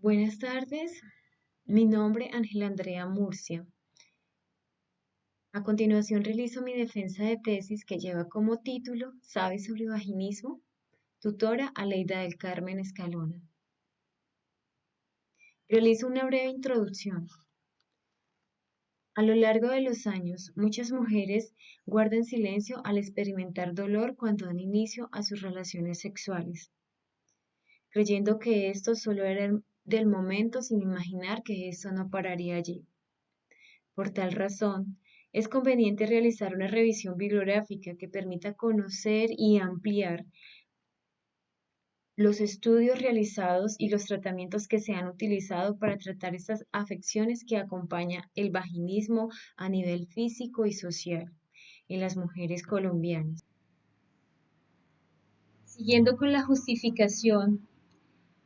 Buenas tardes, mi nombre es Ángela Andrea Murcia. A continuación realizo mi defensa de tesis que lleva como título ¿Sabes sobre vaginismo? Tutora Aleida del Carmen Escalona. Realizo una breve introducción. A lo largo de los años, muchas mujeres guardan silencio al experimentar dolor cuando dan inicio a sus relaciones sexuales, creyendo que esto solo era del momento sin imaginar que esto no pararía allí. Por tal razón, es conveniente realizar una revisión bibliográfica que permita conocer y ampliar los estudios realizados y los tratamientos que se han utilizado para tratar estas afecciones que acompaña el vaginismo a nivel físico y social en las mujeres colombianas. Siguiendo con la justificación,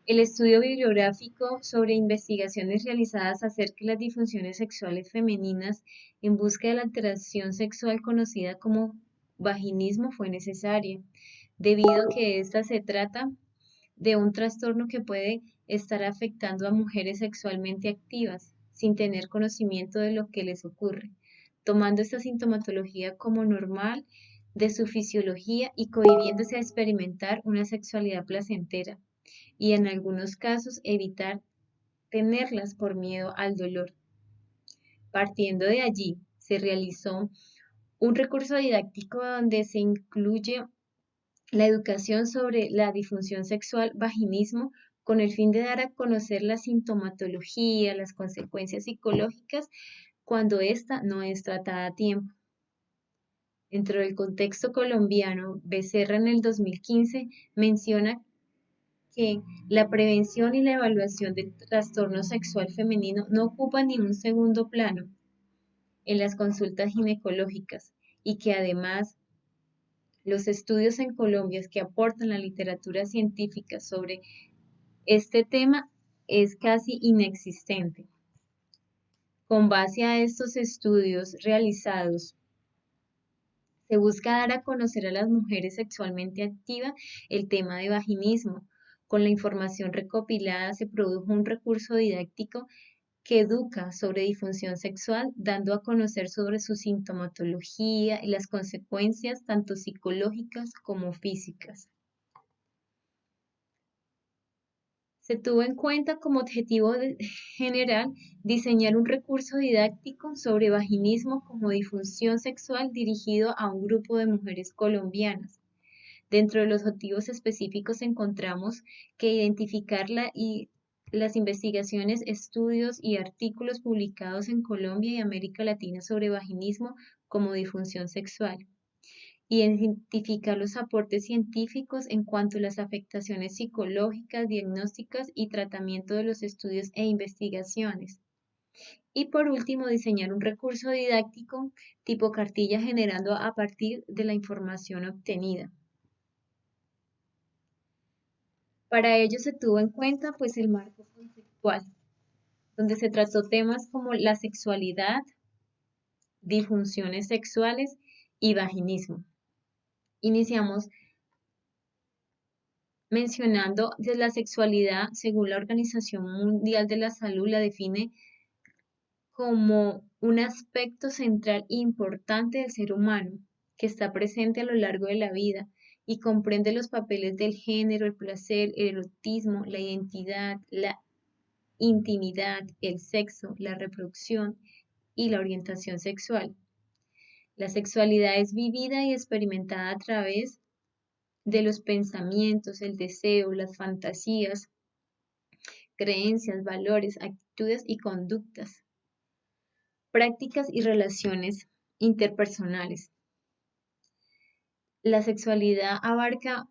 el estudio bibliográfico sobre investigaciones realizadas acerca de las disfunciones sexuales femeninas en busca de la alteración sexual conocida como vaginismo fue necesaria, debido a que ésta se trata de un trastorno que puede estar afectando a mujeres sexualmente activas sin tener conocimiento de lo que les ocurre, tomando esta sintomatología como normal de su fisiología y cohibiéndose a experimentar una sexualidad placentera y en algunos casos evitar tenerlas por miedo al dolor. Partiendo de allí, se realizó un recurso didáctico donde se incluye la educación sobre la disfunción sexual, vaginismo, con el fin de dar a conocer la sintomatología, las consecuencias psicológicas cuando ésta no es tratada a tiempo. Dentro del contexto colombiano, Becerra en el 2015 menciona que la prevención y la evaluación del trastorno sexual femenino no ocupan ni un segundo plano en las consultas ginecológicas y que además los estudios en Colombia que aportan la literatura científica sobre este tema es casi inexistente. Con base a estos estudios realizados, se busca dar a conocer a las mujeres sexualmente activas el tema de vaginismo. Con la información recopilada se produjo un recurso didáctico que educa sobre disfunción sexual, dando a conocer sobre su sintomatología y las consecuencias tanto psicológicas como físicas. Se tuvo en cuenta como objetivo general diseñar un recurso didáctico sobre vaginismo como disfunción sexual dirigido a un grupo de mujeres colombianas. Dentro de los objetivos específicos encontramos que identificar las investigaciones, estudios y artículos publicados en Colombia y América Latina sobre vaginismo como disfunción sexual. Identificar los aportes científicos en cuanto a las afectaciones psicológicas, diagnósticas y tratamiento de los estudios e investigaciones. Y por último, diseñar un recurso didáctico tipo cartilla generando a partir de la información obtenida. Para ello se tuvo en cuenta pues el marco conceptual, donde se trató temas como la sexualidad, disfunciones sexuales y vaginismo. Iniciamos mencionando de la sexualidad, según la Organización Mundial de la Salud, la define como un aspecto central e importante del ser humano, que está presente a lo largo de la vida y comprende los papeles del género, el placer, el erotismo, la identidad, la intimidad, el sexo, la reproducción y la orientación sexual. La sexualidad es vivida y experimentada a través de los pensamientos, el deseo, las fantasías, creencias, valores, actitudes y conductas, prácticas y relaciones interpersonales. La sexualidad abarca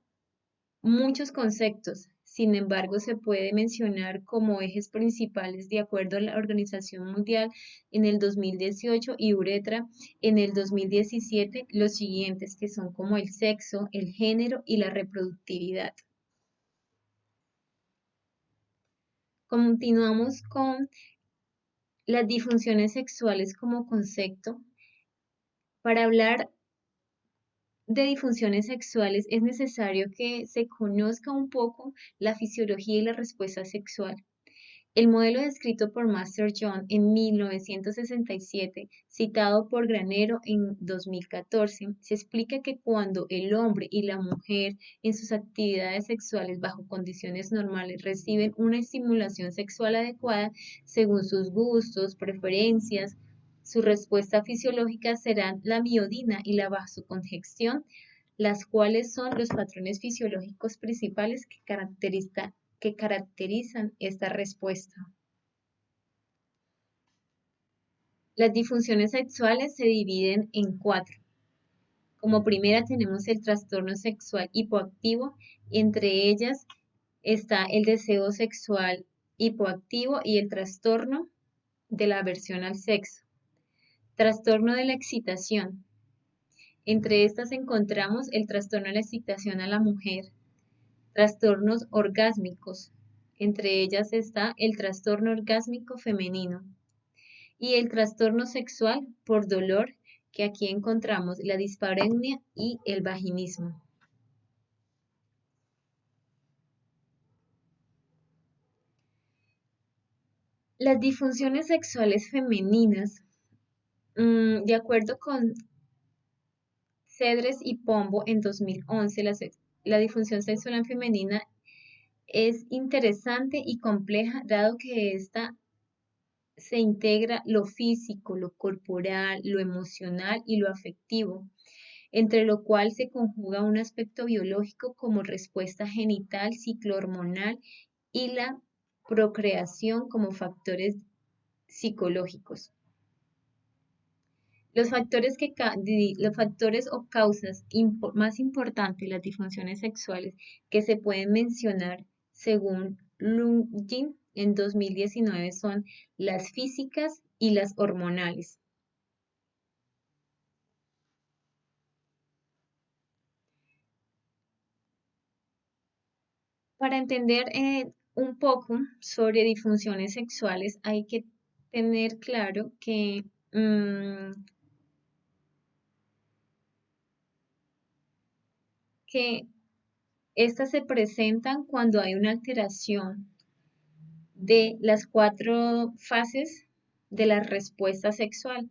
muchos conceptos, sin embargo, se puede mencionar como ejes principales de acuerdo a la Organización Mundial en el 2018 y Uretra en el 2017 los siguientes que son como el sexo, el género y la reproductividad. Continuamos con las disfunciones sexuales como concepto. Para hablar de disfunciones sexuales es necesario que se conozca un poco la fisiología y la respuesta sexual. El modelo descrito por Master John en 1967, citado por Granero en 2014, se explica que cuando el hombre y la mujer en sus actividades sexuales bajo condiciones normales reciben una estimulación sexual adecuada según sus gustos, preferencias, su respuesta fisiológica serán la miodina y la vasocongestión, las cuales son los patrones fisiológicos principales que caracterizan esta respuesta. Las disfunciones sexuales se dividen en 4. Como primera tenemos el trastorno sexual hipoactivo, entre ellas está el deseo sexual hipoactivo y el trastorno de la aversión al sexo. Trastorno de la excitación. Entre estas encontramos el trastorno de la excitación a la mujer. Trastornos orgásmicos. Entre ellas está el trastorno orgásmico femenino y el trastorno sexual por dolor, que aquí encontramos la dispareunia y el vaginismo. Las disfunciones sexuales femeninas, de acuerdo con Cedres y Pombo en 2011, la disfunción sexual femenina es interesante y compleja, dado que esta se integra lo físico, lo corporal, lo emocional y lo afectivo, entre lo cual se conjuga un aspecto biológico como respuesta genital, ciclo hormonal y la procreación como factores psicológicos. Los factores o causas más importantes de las disfunciones sexuales que se pueden mencionar según Lundin en 2019 son las físicas y las hormonales. Para entender un poco sobre disfunciones sexuales hay que tener claro que estas se presentan cuando hay una alteración de las 4 fases de la respuesta sexual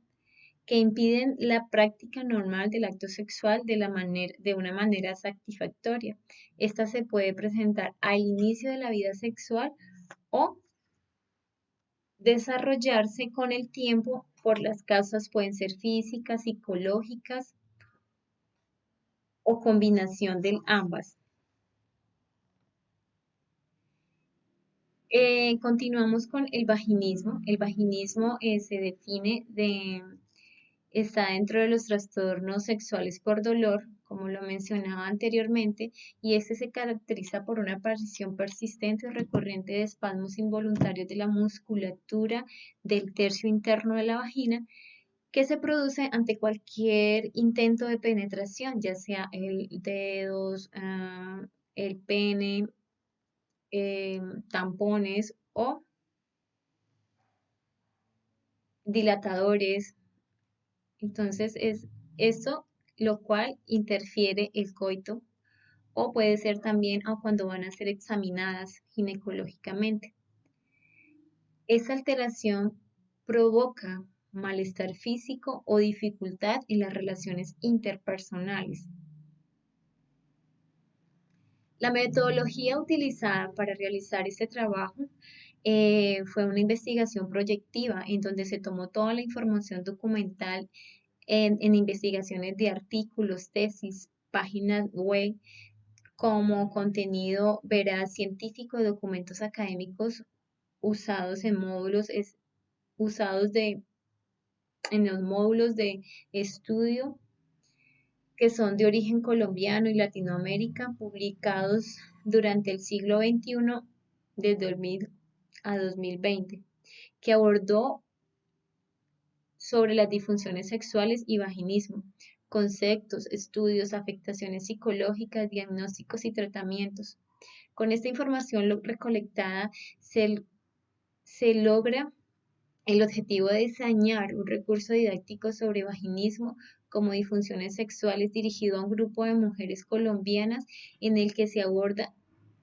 que impiden la práctica normal del acto sexual de una manera satisfactoria. Esta se puede presentar al inicio de la vida sexual o desarrollarse con el tiempo por las causas pueden ser físicas, psicológicas o combinación de ambas. Continuamos con el vaginismo. El vaginismo se define está dentro de los trastornos sexuales por dolor, como lo mencionaba anteriormente, y este se caracteriza por una aparición persistente o recurrente de espasmos involuntarios de la musculatura del tercio interno de la vagina, que se produce ante cualquier intento de penetración, ya sea el dedos, el pene, tampones o dilatadores. Entonces es eso lo cual interfiere el coito o puede ser también cuando van a ser examinadas ginecológicamente. Esa alteración provoca malestar físico o dificultad en las relaciones interpersonales. La metodología utilizada para realizar este trabajo fue una investigación proyectiva en donde se tomó toda la información documental en investigaciones de artículos, tesis, páginas web, como contenido veraz científico de documentos académicos usados en en los módulos de estudio que son de origen colombiano y Latinoamérica, publicados durante el siglo XXI, desde 2000 a 2020, que abordó sobre las disfunciones sexuales y vaginismo, conceptos, estudios, afectaciones psicológicas, diagnósticos y tratamientos. Con esta información recolectada se logra el objetivo de diseñar un recurso didáctico sobre vaginismo como disfunciones sexuales dirigido a un grupo de mujeres colombianas en el que se aborda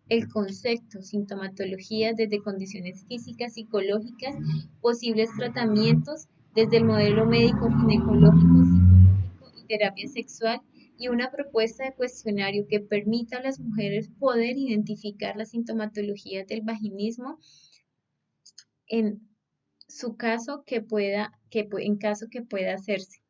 el concepto, sintomatología desde condiciones físicas, psicológicas, posibles tratamientos desde el modelo médico, ginecológico, psicológico y terapia sexual, y una propuesta de cuestionario que permita a las mujeres poder identificar las sintomatologías del vaginismo en su caso en caso que pueda hacerse.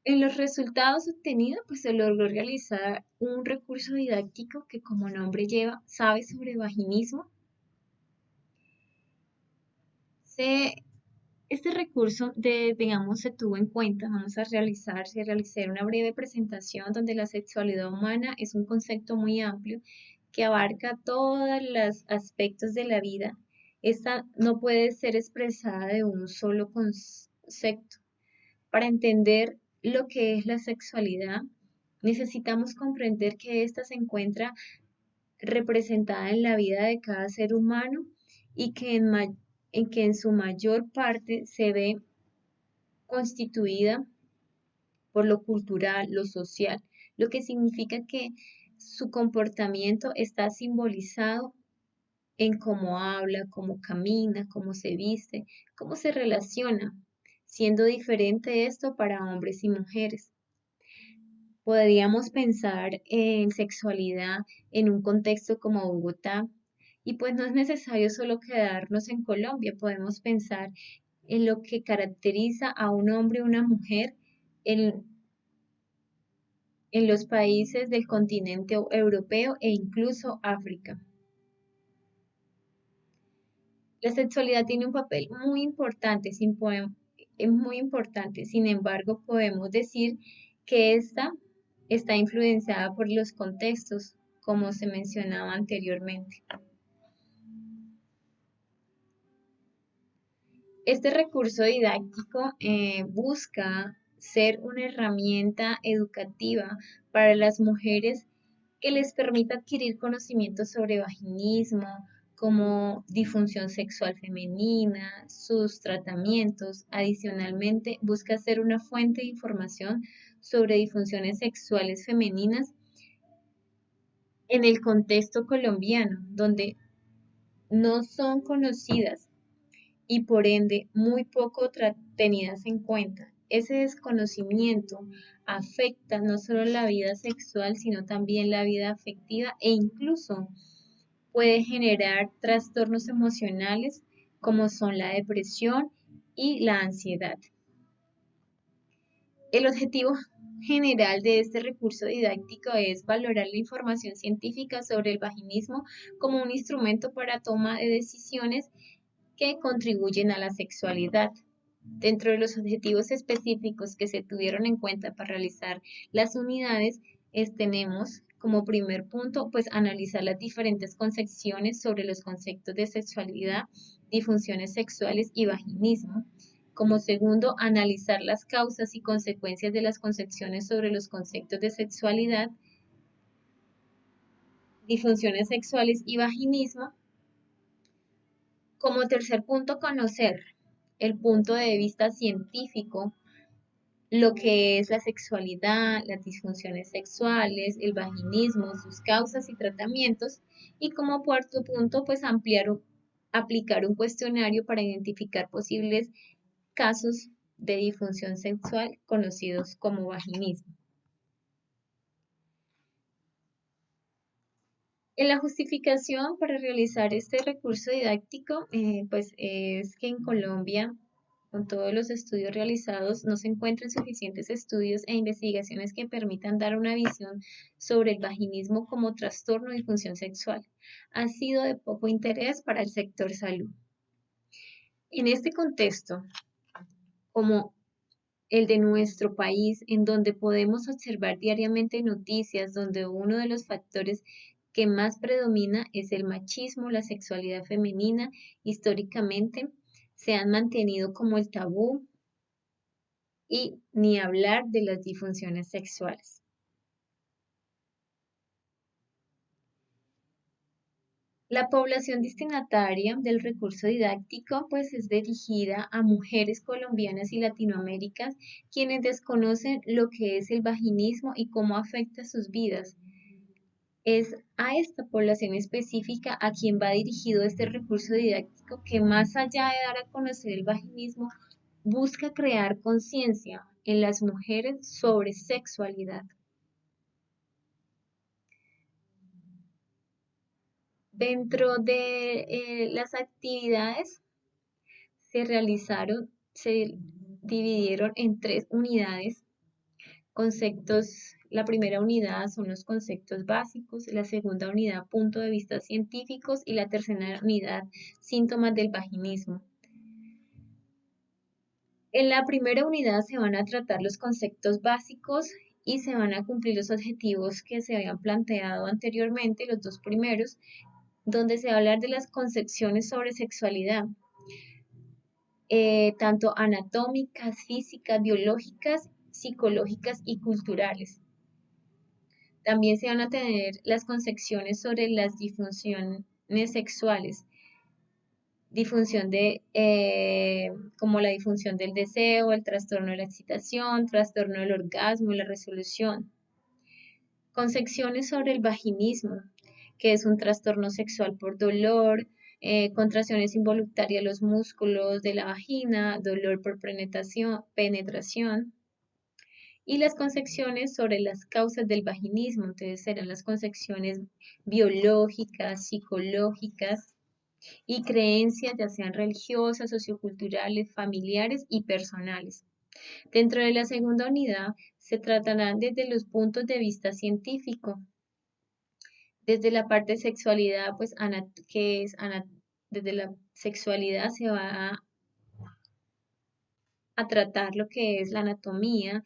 En los resultados obtenidos, pues se logró realizar un recurso didáctico que, como nombre lleva, sabe sobre vaginismo. Se, este recurso, digamos, se tuvo en cuenta. Vamos a realizar una breve presentación donde la sexualidad humana es un concepto muy amplio que abarca todos los aspectos de la vida. Esta no puede ser expresada de un solo concepto. Para entender lo que es la sexualidad, necesitamos comprender que ésta se encuentra representada en la vida de cada ser humano y que en su mayor parte se ve constituida por lo cultural, lo social, lo que significa que su comportamiento está simbolizado en cómo habla, cómo camina, cómo se viste, cómo se relaciona, siendo diferente esto para hombres y mujeres. Podríamos pensar en sexualidad en un contexto como Bogotá, y pues no es necesario solo quedarnos en Colombia, podemos pensar en lo que caracteriza a un hombre o una mujer en, en los países del continente europeo e incluso África. La sexualidad tiene un papel muy importante, es muy importante, sin embargo, podemos decir que esta está influenciada por los contextos, como se mencionaba anteriormente. Este recurso didáctico busca ser una herramienta educativa para las mujeres que les permita adquirir conocimientos sobre vaginismo, como disfunción sexual femenina, sus tratamientos. Adicionalmente, busca ser una fuente de información sobre disfunciones sexuales femeninas en el contexto colombiano, donde no son conocidas y por ende muy poco tenidas en cuenta. Ese desconocimiento afecta no solo la vida sexual, sino también la vida afectiva e incluso puede generar trastornos emocionales como son la depresión y la ansiedad. El objetivo general de este recurso didáctico es valorar la información científica sobre el vaginismo como un instrumento para toma de decisiones que contribuyen a la sexualidad. Dentro de los objetivos específicos que se tuvieron en cuenta para realizar las unidades, tenemos como primer punto, pues analizar las diferentes concepciones sobre los conceptos de sexualidad, disfunciones sexuales y vaginismo. Como segundo, analizar las causas y consecuencias de las concepciones sobre los conceptos de sexualidad, disfunciones sexuales y vaginismo. Como tercer punto, conocer el punto de vista científico, lo que es la sexualidad, las disfunciones sexuales, el vaginismo, sus causas y tratamientos. Y como cuarto punto, pues aplicar un cuestionario para identificar posibles casos de disfunción sexual conocidos como vaginismo. En la justificación para realizar este recurso didáctico, pues es que en Colombia, con todos los estudios realizados, no se encuentran suficientes estudios e investigaciones que permitan dar una visión sobre el vaginismo como trastorno de disfunción sexual. Ha sido de poco interés para el sector salud. En este contexto, como el de nuestro país, en donde podemos observar diariamente noticias donde uno de los factores que más predomina es el machismo, la sexualidad femenina, históricamente se han mantenido como el tabú y ni hablar de las disfunciones sexuales. La población destinataria del recurso didáctico pues es dirigida a mujeres colombianas y latinoaméricas quienes desconocen lo que es el vaginismo y cómo afecta sus vidas. Es a esta población específica a quien va dirigido este recurso didáctico que más allá de dar a conocer el vaginismo, busca crear conciencia en las mujeres sobre sexualidad. Dentro de las actividades se dividieron en 3 unidades. Conceptos, la primera unidad son los conceptos básicos, la segunda unidad punto de vista científicos y la tercera unidad síntomas del vaginismo. En la primera unidad se van a tratar los conceptos básicos y se van a cumplir los objetivos que se habían planteado anteriormente, los 2 primeros, donde se va a hablar de las concepciones sobre sexualidad, tanto anatómicas, físicas, biológicas, psicológicas y culturales. También se van a tener las concepciones sobre las disfunciones sexuales, como la disfunción del deseo, el trastorno de la excitación, trastorno del orgasmo y la resolución. Concepciones sobre el vaginismo, que es un trastorno sexual por dolor, contracciones involuntarias de los músculos de la vagina, dolor por penetración, y las concepciones sobre las causas del vaginismo. Entonces serán las concepciones biológicas, psicológicas y creencias, ya sean religiosas, socioculturales, familiares y personales. Dentro de la segunda unidad se tratarán desde los puntos de vista científico. Desde la parte de sexualidad, pues, desde la sexualidad se va a tratar lo que es la anatomía,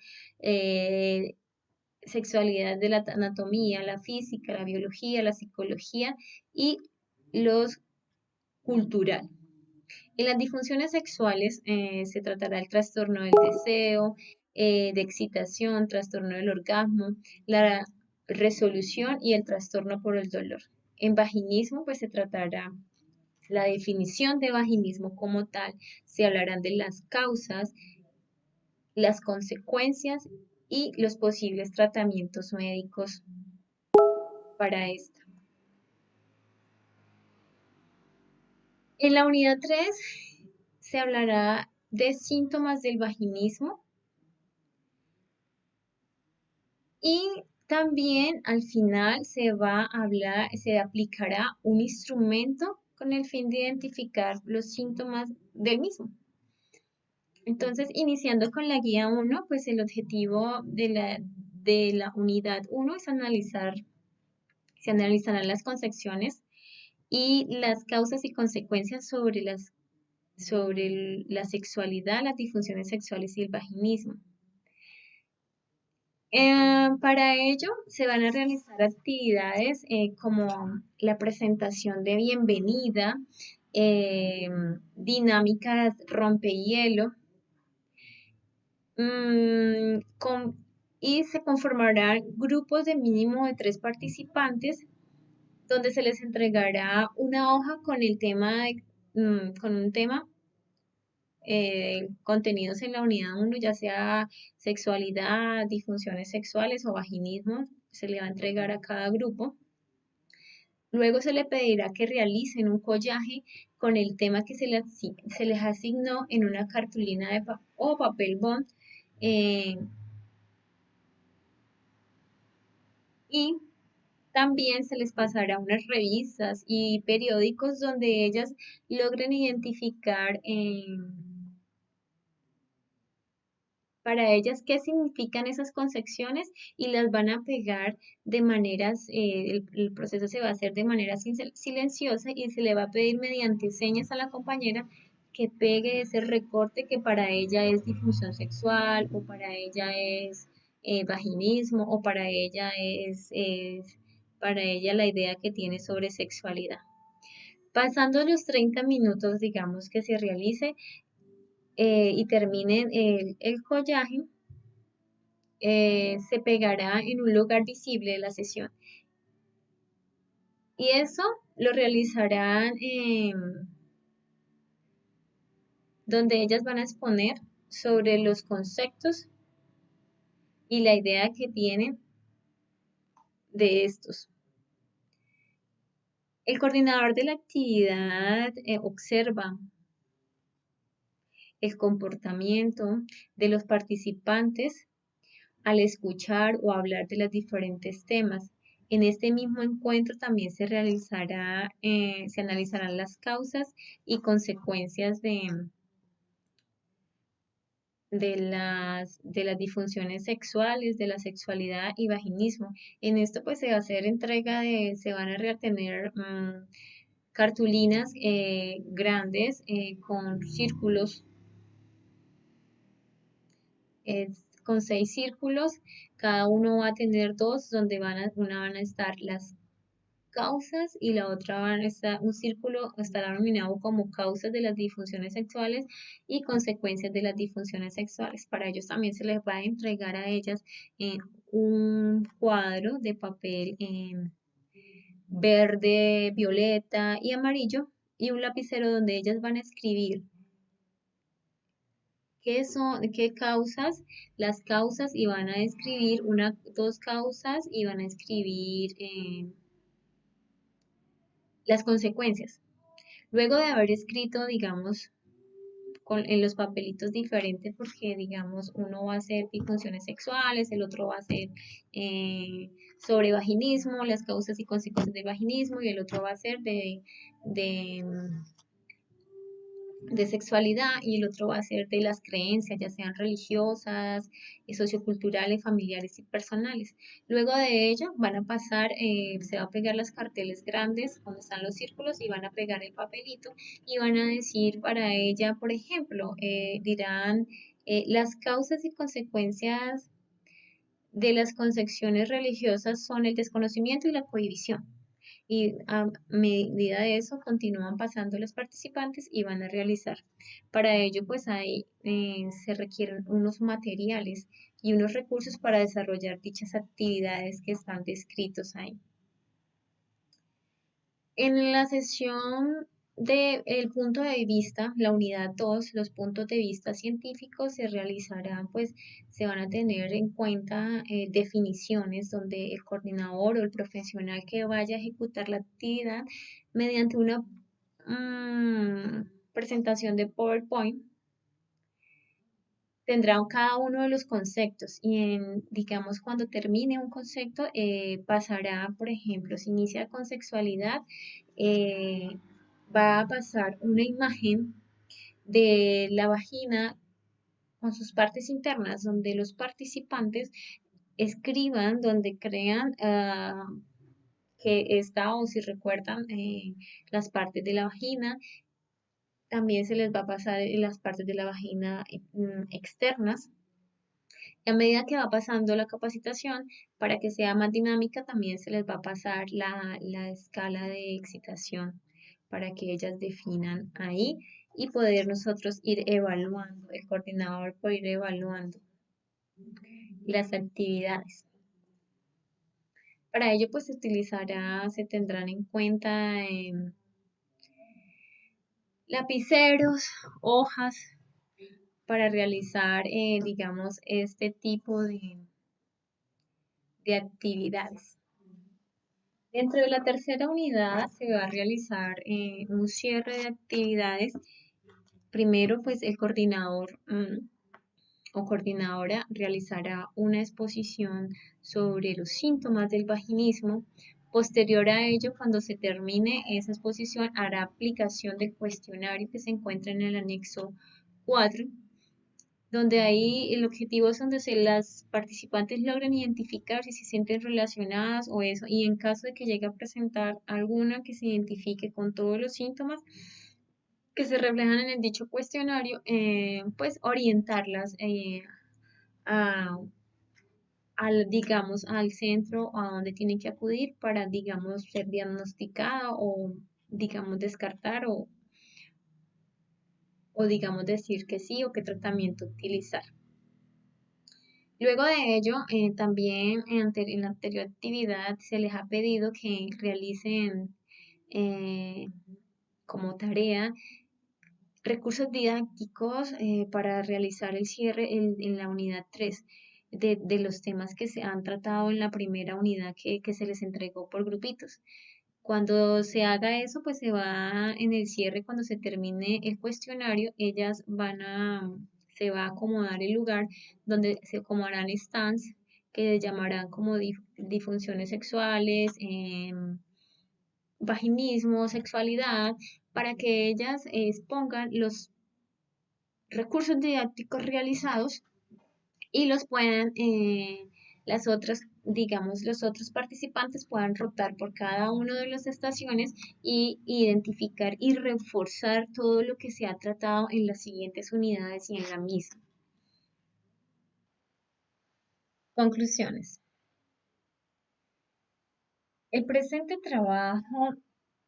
sexualidad de la anatomía, la física, la biología, la psicología y los cultural. En las disfunciones sexuales se tratará el trastorno del deseo, de excitación, trastorno del orgasmo, la resolución y el trastorno por el dolor. En vaginismo, pues se tratará la definición de vaginismo como tal, se hablarán de las causas, las consecuencias y los posibles tratamientos médicos para esto. En la unidad 3 se hablará de síntomas del vaginismo y también al final se aplicará un instrumento con el fin de identificar los síntomas del mismo. Entonces, iniciando con la guía 1, pues el objetivo de la unidad 1 es se analizarán las concepciones y las causas y consecuencias sobre la sexualidad, las disfunciones sexuales y el vaginismo. Para ello se van a realizar actividades como la presentación de bienvenida, dinámicas rompehielo, y se conformarán grupos de mínimo de 3 participantes donde se les entregará una hoja con el tema con un tema contenidos en la unidad 1, ya sea sexualidad, disfunciones sexuales o vaginismo, se le va a entregar a cada grupo. Luego se le pedirá que realicen un collaje con el tema que se les asignó en una cartulina o papel bond, y también se les pasará unas revistas y periódicos donde ellas logren identificar para ellas qué significan esas concepciones y las van a pegar de maneras, el proceso se va a hacer de manera silenciosa y se le va a pedir mediante señas a la compañera que pegue ese recorte que para ella es disfunción sexual o para ella es vaginismo o para ella la idea que tiene sobre sexualidad. Pasando los 30 minutos, digamos que se realice, y terminen el collaje, se pegará en un lugar visible de la sesión. Y eso lo realizarán donde ellas van a exponer sobre los conceptos y la idea que tienen de estos. El coordinador de la actividad observa el comportamiento de los participantes al escuchar o hablar de los diferentes temas. En este mismo encuentro también se realizará, se analizarán las causas y consecuencias de las disfunciones sexuales, de la sexualidad y vaginismo. En esto pues se va a hacer entrega se van a retener cartulinas grandes con círculos, con 6 círculos, cada uno va a tener dos, donde una van a estar las causas y la otra van a estar, un círculo estará denominado como causas de las disfunciones sexuales y consecuencias de las disfunciones sexuales. Para ellos también se les va a entregar a ellas un cuadro de papel verde, violeta y amarillo y un lapicero donde ellas van a escribir qué son, qué causas, las causas y van a escribir dos causas y van a escribir las consecuencias. Luego de haber escrito, digamos, en los papelitos diferentes, porque, digamos, uno va a hacer disfunciones sexuales, el otro va a ser sobre vaginismo, las causas y consecuencias del vaginismo, y el otro va a ser de de sexualidad y el otro va a ser de las creencias, ya sean religiosas, socioculturales, familiares y personales. Luego de ello van a pasar, se va a pegar las carteles grandes donde están los círculos y van a pegar el papelito y van a decir para ella, por ejemplo, dirán las causas y consecuencias de las concepciones religiosas son el desconocimiento y la prohibición. Y a medida de eso continúan pasando los participantes y van a realizar. Para ello, pues ahí se requieren unos materiales y unos recursos para desarrollar dichas actividades que están descritos ahí. En la sesión del punto de vista, la unidad 2, los puntos de vista científicos se realizarán, pues se van a tener en cuenta definiciones donde el coordinador o el profesional que vaya a ejecutar la actividad mediante una presentación de PowerPoint tendrá cada uno de los conceptos y digamos, cuando termine un concepto, pasará, por ejemplo, si inicia con sexualidad, eh, va a pasar una imagen de la vagina con sus partes internas, donde los participantes escriban, donde crean que está o si recuerdan las partes de la vagina. También se les va a pasar las partes de la vagina externas. Y a medida que va pasando la capacitación, para que sea más dinámica, también se les va a pasar la escala de excitación para que ellas definan ahí y poder nosotros ir evaluando, el coordinador puede ir evaluando las actividades. Para ello, pues se tendrán en cuenta lapiceros, hojas, para realizar, digamos, este tipo de actividades. Dentro de la tercera unidad se va a realizar un cierre de actividades. Primero, pues el coordinador o coordinadora realizará una exposición sobre los síntomas del vaginismo. Posterior a ello, cuando se termine esa exposición, hará aplicación del cuestionario que se encuentra en el anexo 4, donde ahí el objetivo es donde las participantes logren identificar si se sienten relacionadas o eso, y en caso de que llegue a presentar alguna que se identifique con todos los síntomas que se reflejan en el dicho cuestionario, pues orientarlas a, digamos, al centro a donde tienen que acudir para, digamos, ser diagnosticada o, digamos, descartar o digamos decir que sí o qué tratamiento utilizar. Luego de ello, también en la anterior actividad se les ha pedido que realicen eh, como tarea recursos didácticos para realizar el cierre en la unidad 3 de los temas que se han tratado en la primera unidad que se les entregó por grupitos. Cuando se haga eso, pues se va en el cierre, cuando se termine el cuestionario, se va a acomodar el lugar donde se acomodarán stands que llamarán como disfunciones sexuales, vaginismo, sexualidad, para que ellas expongan los recursos didácticos realizados y los puedan, las otras, digamos, los otros participantes puedan rotar por cada una de las estaciones y identificar y reforzar todo lo que se ha tratado en las siguientes unidades y en la misma. Conclusiones. El presente trabajo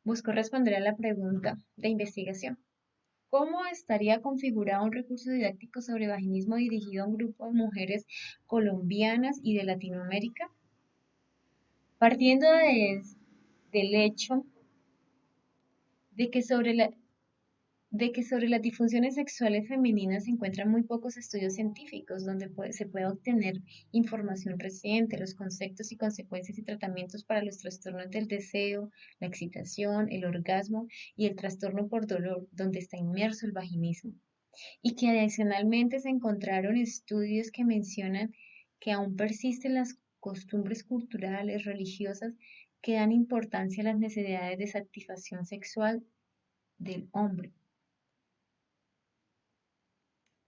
buscó responder a la pregunta de investigación. ¿Cómo estaría configurado un recurso didáctico sobre vaginismo dirigido a un grupo de mujeres colombianas y de Latinoamérica? Partiendo del hecho de que sobre las disfunciones sexuales femeninas se encuentran muy pocos estudios científicos donde se pueda obtener información reciente, los conceptos y consecuencias y tratamientos para los trastornos del deseo, la excitación, el orgasmo y el trastorno por dolor, donde está inmerso el vaginismo. Y que adicionalmente se encontraron estudios que mencionan que aún persisten las costumbres culturales, religiosas, que dan importancia a las necesidades de satisfacción sexual del hombre.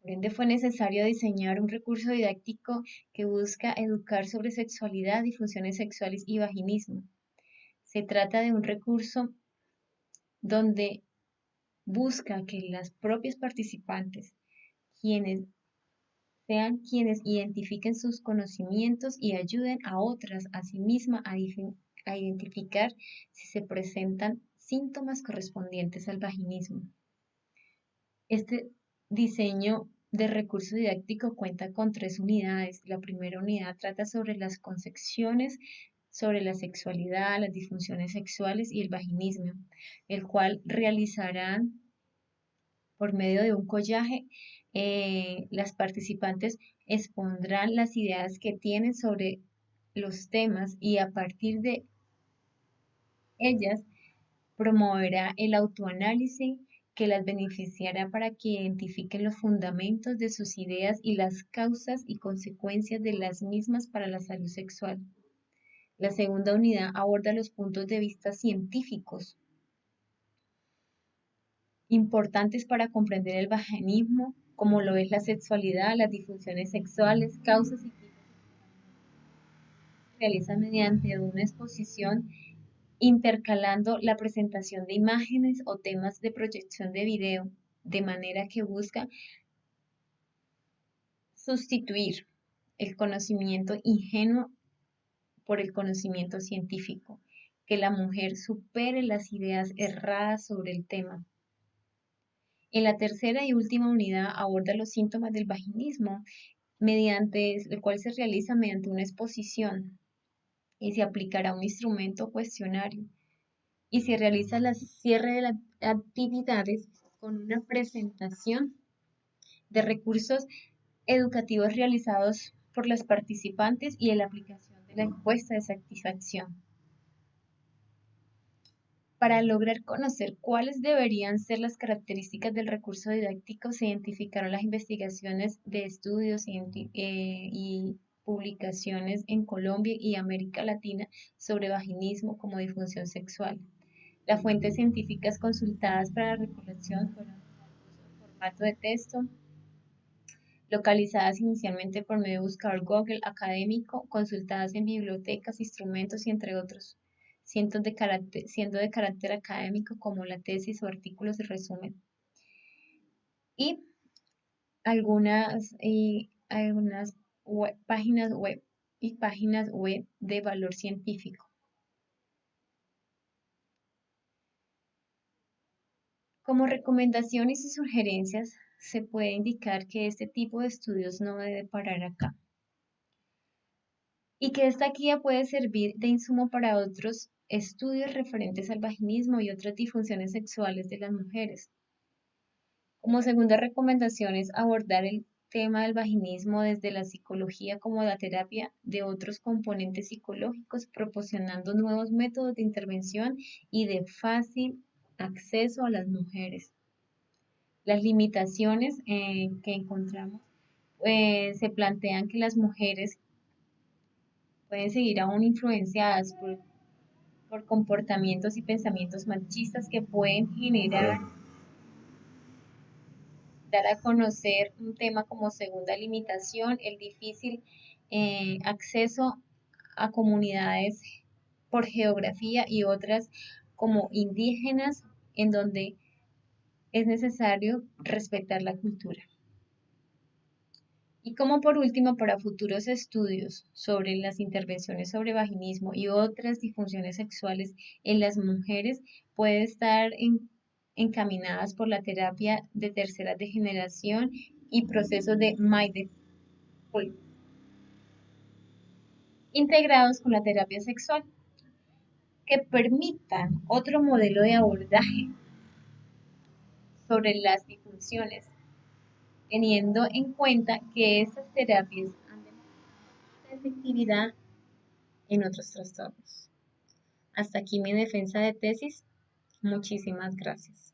Por ende, fue necesario diseñar un recurso didáctico que busca educar sobre sexualidad, disfunciones sexuales y vaginismo. Se trata de un recurso donde busca que las propias participantes, quienes sean quienes identifiquen sus conocimientos y ayuden a otras a sí mismas a identificar si se presentan síntomas correspondientes al vaginismo. Este diseño de recurso didáctico cuenta con 3 unidades. La primera unidad trata sobre las concepciones, sobre la sexualidad, las disfunciones sexuales y el vaginismo, el cual realizarán por medio de un collaje. Las participantes expondrán las ideas que tienen sobre los temas y a partir de ellas promoverá el autoanálisis que las beneficiará para que identifiquen los fundamentos de sus ideas y las causas y consecuencias de las mismas para la salud sexual. La segunda unidad aborda los puntos de vista científicos importantes para comprender el vaginismo, como lo es la sexualidad, las disfunciones sexuales, causas y realiza mediante una exposición intercalando la presentación de imágenes o temas de proyección de video, de manera que busca sustituir el conocimiento ingenuo por el conocimiento científico, que la mujer supere las ideas erradas sobre el tema. En la tercera y última unidad aborda los síntomas del vaginismo, mediante el cual se realiza mediante una exposición y se aplicará un instrumento cuestionario y se realiza el cierre de las actividades con una presentación de recursos educativos realizados por las participantes y en la aplicación de la encuesta de satisfacción. Para lograr conocer cuáles deberían ser las características del recurso didáctico, se identificaron las investigaciones de estudios y publicaciones en Colombia y América Latina sobre vaginismo como disfunción sexual. Las fuentes científicas consultadas para la recolección fueron en formato de texto, localizadas inicialmente por medio de buscador Google académico, consultadas en bibliotecas, instrumentos y entre otros, siendo de carácter académico como la tesis o artículos de resumen, y algunas páginas web y páginas web de valor científico. Como recomendaciones y sugerencias, se puede indicar que este tipo de estudios no debe parar acá y que esta guía puede servir de insumo para otros estudios referentes al vaginismo y otras disfunciones sexuales de las mujeres. Como segunda recomendación es abordar el tema del vaginismo desde la psicología como la terapia de otros componentes psicológicos, proporcionando nuevos métodos de intervención y de fácil acceso a las mujeres. Las limitaciones que encontramos se plantean que las mujeres pueden seguir aún influenciadas por comportamientos y pensamientos machistas que pueden generar, dar a conocer un tema como segunda limitación, el difícil acceso a comunidades por geografía y otras como indígenas, en donde es necesario respetar la cultura. Y como por último, para futuros estudios sobre las intervenciones sobre vaginismo y otras disfunciones sexuales en las mujeres, puede estar encaminadas por la terapia de tercera degeneración y procesos de Mindfulness, integrados con la terapia sexual, que permitan otro modelo de abordaje sobre las disfunciones, teniendo en cuenta que estas terapias han demostrado efectividad en otros trastornos. Hasta aquí mi defensa de tesis. Muchísimas gracias.